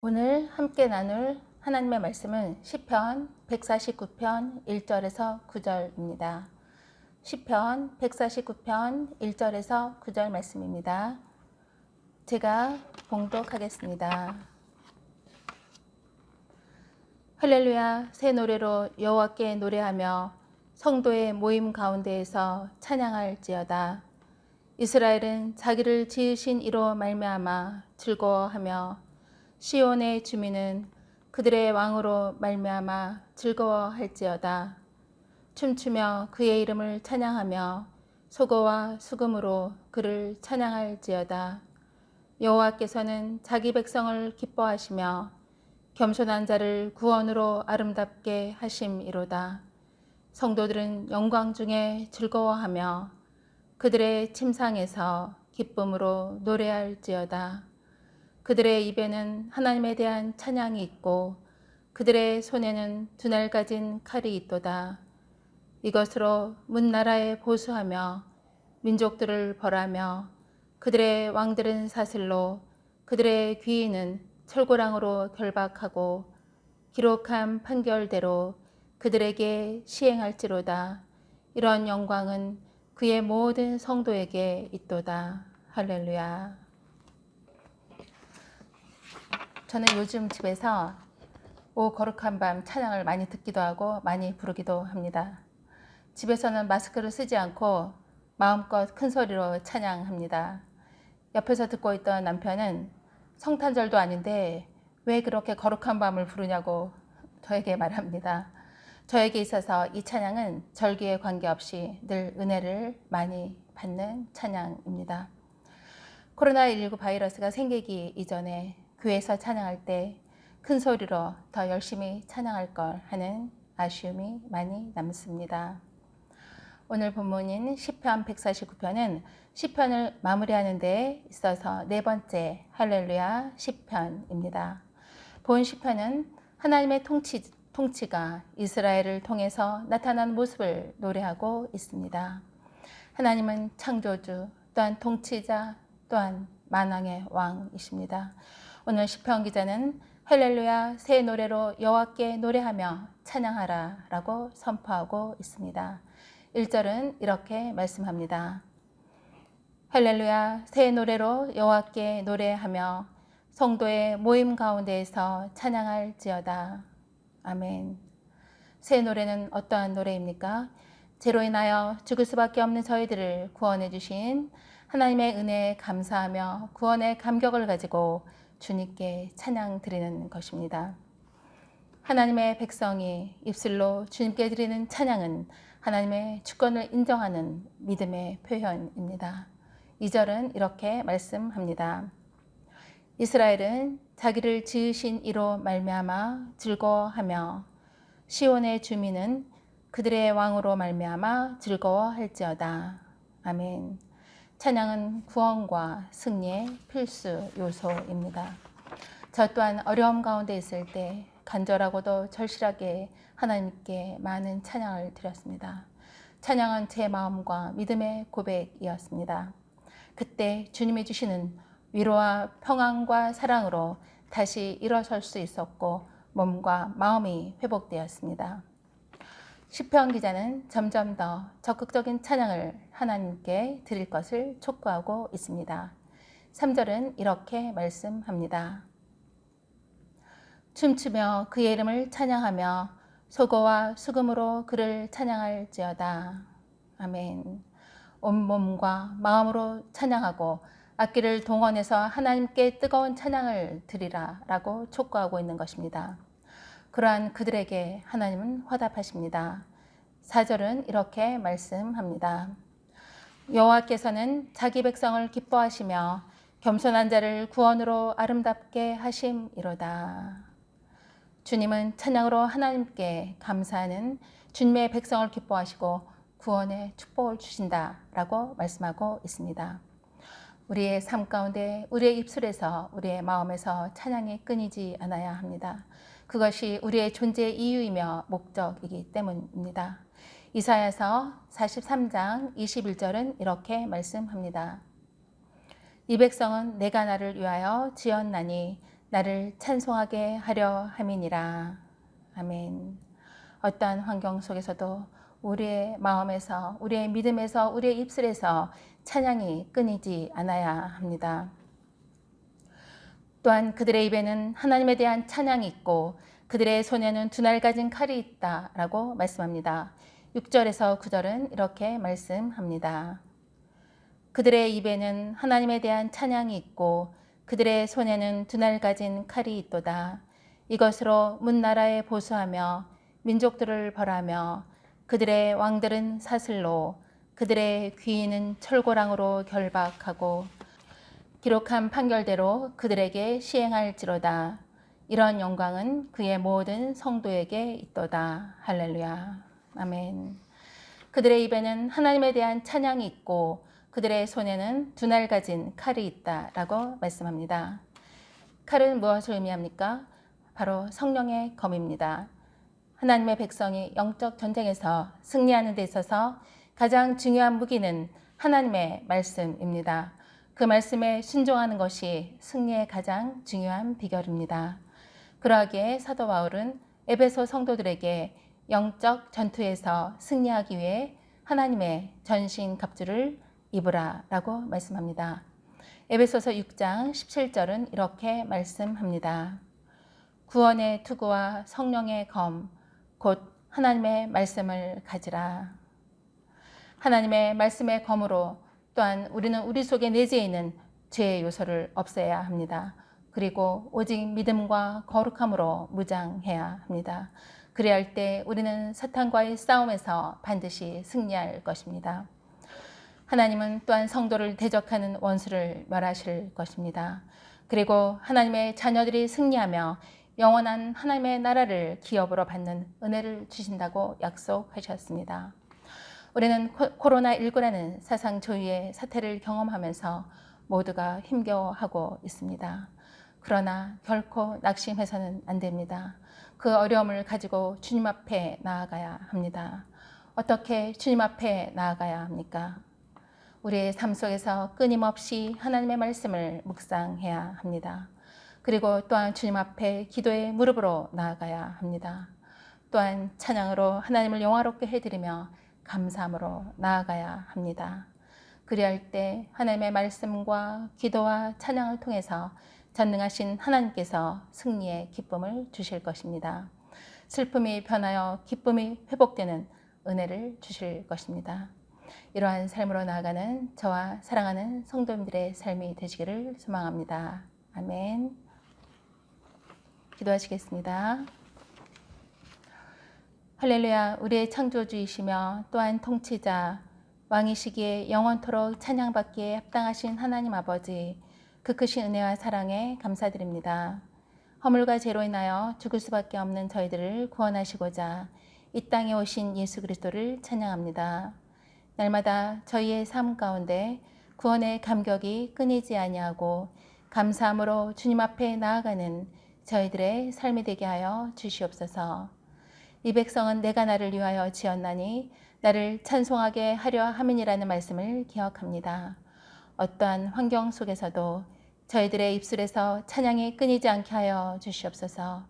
오늘 함께 나눌 하나님의 말씀은 시편 149편 1절에서 9절입니다. 시편 149편 1절에서 9절 말씀입니다. 제가 봉독하겠습니다. 할렐루야, 새 노래로 여호와께 노래하며 성도의 모임 가운데에서 찬양할지어다. 이스라엘은 자기를 지으신 이로 말미암아 즐거워하며 시온의 주민은 그들의 왕으로 말미암아 즐거워할지어다. 춤추며 그의 이름을 찬양하며 소고와 수금으로 그를 찬양할지어다. 여호와께서는 자기 백성을 기뻐하시며 겸손한 자를 구원으로 아름답게 하심이로다. 성도들은 영광 중에 즐거워하며 그들의 침상에서 기쁨으로 노래할지어다. 그들의 입에는 하나님에 대한 찬양이 있고 그들의 손에는 두날 가진 칼이 있도다. 이것으로 문나라에 보수하며 민족들을 벌하며 그들의 왕들은 사슬로 그들의 귀인은 철고랑으로 결박하고 기록한 판결대로 그들에게 시행할지로다. 이런 영광은 그의 모든 성도에게 있도다. 할렐루야. 저는 요즘 집에서 오 거룩한 밤 찬양을 많이 듣기도 하고 많이 부르기도 합니다. 집에서는 마스크를 쓰지 않고 마음껏 큰 소리로 찬양합니다. 옆에서 듣고 있던 남편은 성탄절도 아닌데 왜 그렇게 거룩한 밤을 부르냐고 저에게 말합니다. 저에게 있어서 이 찬양은 절기에 관계없이 늘 은혜를 많이 받는 찬양입니다. 코로나19 바이러스가 생기기 이전에 교회에서 찬양할 때 큰 소리로 더 열심히 찬양할 걸 하는 아쉬움이 많이 남습니다. 오늘 본문인 시편 149편은 시편을 마무리하는 데 있어서 네 번째 할렐루야 시편입니다. 본 시편은 하나님의 통치가 이스라엘을 통해서 나타난 모습을 노래하고 있습니다. 하나님은 창조주, 또한 통치자, 또한 만왕의 왕이십니다. 오늘 시편 기자는 할렐루야 새 노래로 여호와께 노래하며 찬양하라 라고 선포하고 있습니다. 1절은 이렇게 말씀합니다. 할렐루야 새 노래로 여호와께 노래하며 성도의 모임 가운데에서 찬양할지어다. 아멘. 새 노래는 어떠한 노래입니까? 죄로 인하여 죽을 수밖에 없는 저희들을 구원해 주신 하나님의 은혜에 감사하며 구원의 감격을 가지고 주님께 찬양 드리는 것입니다. 하나님의 백성이 입술로 주님께 드리는 찬양은 하나님의 주권을 인정하는 믿음의 표현입니다. 2절은 이렇게 말씀합니다. 이스라엘은 자기를 지으신 이로 말미암아 즐거워하며 시온의 주민은 그들의 왕으로 말미암아 즐거워할지어다. 아멘. 찬양은 구원과 승리의 필수 요소입니다. 저 또한 어려움 가운데 있을 때 간절하고도 절실하게 하나님께 많은 찬양을 드렸습니다. 찬양은 제 마음과 믿음의 고백이었습니다. 그때 주님이 주시는 위로와 평안과 사랑으로 다시 일어설 수 있었고 몸과 마음이 회복되었습니다. 시편 기자는 점점 더 적극적인 찬양을 하나님께 드릴 것을 촉구하고 있습니다. 3절은 이렇게 말씀합니다. 춤추며 그의 이름을 찬양하며 소고와 수금으로 그를 찬양할지어다. 아멘. 온몸과 마음으로 찬양하고 악기를 동원해서 하나님께 뜨거운 찬양을 드리라 라고 촉구하고 있는 것입니다. 그러한 그들에게 하나님은 화답하십니다. 4절은 이렇게 말씀합니다. 여호와께서는 자기 백성을 기뻐하시며 겸손한 자를 구원으로 아름답게 하심이로다. 주님은 찬양으로 하나님께 감사하는 주님의 백성을 기뻐하시고 구원의 축복을 주신다라고 말씀하고 있습니다. 우리의 삶 가운데 우리의 입술에서 우리의 마음에서 찬양이 끊이지 않아야 합니다. 그것이 우리의 존재의 이유이며 목적이기 때문입니다. 이사야서 43장 21절은 이렇게 말씀합니다. 이 백성은 내가 나를 위하여 지었나니 나를 찬송하게 하려 함이니라. 아멘. 어떠한 환경 속에서도 우리의 마음에서, 우리의 믿음에서, 우리의 입술에서 찬양이 끊이지 않아야 합니다. 또한 그들의 입에는 하나님에 대한 찬양이 있고 그들의 손에는 두 날 가진 칼이 있다라고 말씀합니다. 6절에서 9절은 이렇게 말씀합니다. 그들의 입에는 하나님에 대한 찬양이 있고 그들의 손에는 두 날 가진 칼이 있도다. 이것으로 문나라에 보수하며 민족들을 벌하며 그들의 왕들은 사슬로 그들의 귀인은 철고랑으로 결박하고 기록한 판결대로 그들에게 시행할지로다. 이런 영광은 그의 모든 성도에게 있도다. 할렐루야. 아멘. 그들의 입에는 하나님에 대한 찬양이 있고 그들의 손에는 두 날 가진 칼이 있다라고 말씀합니다. 칼은 무엇을 의미합니까? 바로 성령의 검입니다. 하나님의 백성이 영적 전쟁에서 승리하는 데 있어서 가장 중요한 무기는 하나님의 말씀입니다. 그 말씀에 순종하는 것이 승리의 가장 중요한 비결입니다. 그러하기에 사도 바울은 에베소 성도들에게 영적 전투에서 승리하기 위해 하나님의 전신 갑주를 입으라 라고 말씀합니다. 에베소서 6장 17절은 이렇게 말씀합니다. 구원의 투구와 성령의 검, 곧 하나님의 말씀을 가지라. 하나님의 말씀의 검으로 또한 우리는 우리 속에 내재해 있는 죄의 요소를 없애야 합니다. 그리고 오직 믿음과 거룩함으로 무장해야 합니다. 그래야 할 때 우리는 사탄과의 싸움에서 반드시 승리할 것입니다. 하나님은 또한 성도를 대적하는 원수를 멸하실 것입니다. 그리고 하나님의 자녀들이 승리하며 영원한 하나님의 나라를 기업으로 받는 은혜를 주신다고 약속하셨습니다. 우리는 코로나19라는 사상 초유의 사태를 경험하면서 모두가 힘겨워하고 있습니다. 그러나 결코 낙심해서는 안 됩니다. 그 어려움을 가지고 주님 앞에 나아가야 합니다. 어떻게 주님 앞에 나아가야 합니까? 우리의 삶 속에서 끊임없이 하나님의 말씀을 묵상해야 합니다. 그리고 또한 주님 앞에 기도의 무릎으로 나아가야 합니다. 또한 찬양으로 하나님을 영화롭게 해드리며 감사함으로 나아가야 합니다. 그리할 때 하나님의 말씀과 기도와 찬양을 통해서 전능하신 하나님께서 승리의 기쁨을 주실 것입니다. 슬픔이 변하여 기쁨이 회복되는 은혜를 주실 것입니다. 이러한 삶으로 나아가는 저와 사랑하는 성도님들의 삶이 되시기를 소망합니다. 아멘. 기도하시겠습니다. 할렐루야. 우리의 창조주이시며 또한 통치자, 왕이시기에 영원토록 찬양받기에 합당하신 하나님 아버지, 그 크신 은혜와 사랑에 감사드립니다. 허물과 죄로 인하여 죽을 수밖에 없는 저희들을 구원하시고자 이 땅에 오신 예수 그리스도를 찬양합니다. 날마다 저희의 삶 가운데 구원의 감격이 끊이지 아니하고 감사함으로 주님 앞에 나아가는 저희들의 삶이 되게 하여 주시옵소서. 이 백성은 내가 나를 위하여 지었나니 나를 찬송하게 하려 함이니라는 말씀을 기억합니다. 어떠한 환경 속에서도 저희들의 입술에서 찬양이 끊이지 않게 하여 주시옵소서.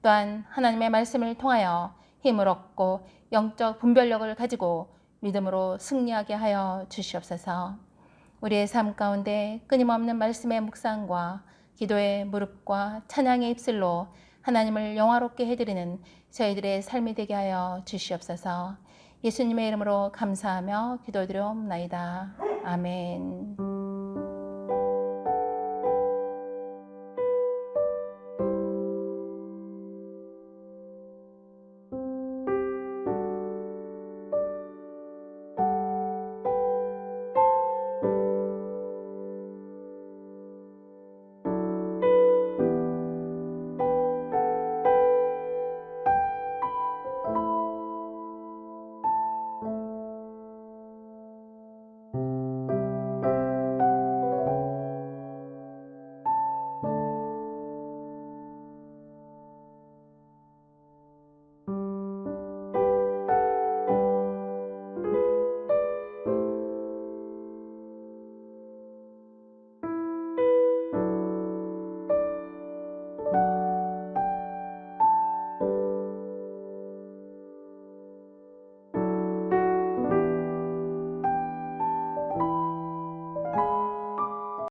또한 하나님의 말씀을 통하여 힘을 얻고 영적 분별력을 가지고 믿음으로 승리하게 하여 주시옵소서. 우리의 삶 가운데 끊임없는 말씀의 묵상과 기도의 무릎과 찬양의 입술로 하나님을 영화롭게 해드리는 저희들의 삶이 되게 하여 주시옵소서. 예수님의 이름으로 감사하며 기도드리옵나이다. 아멘.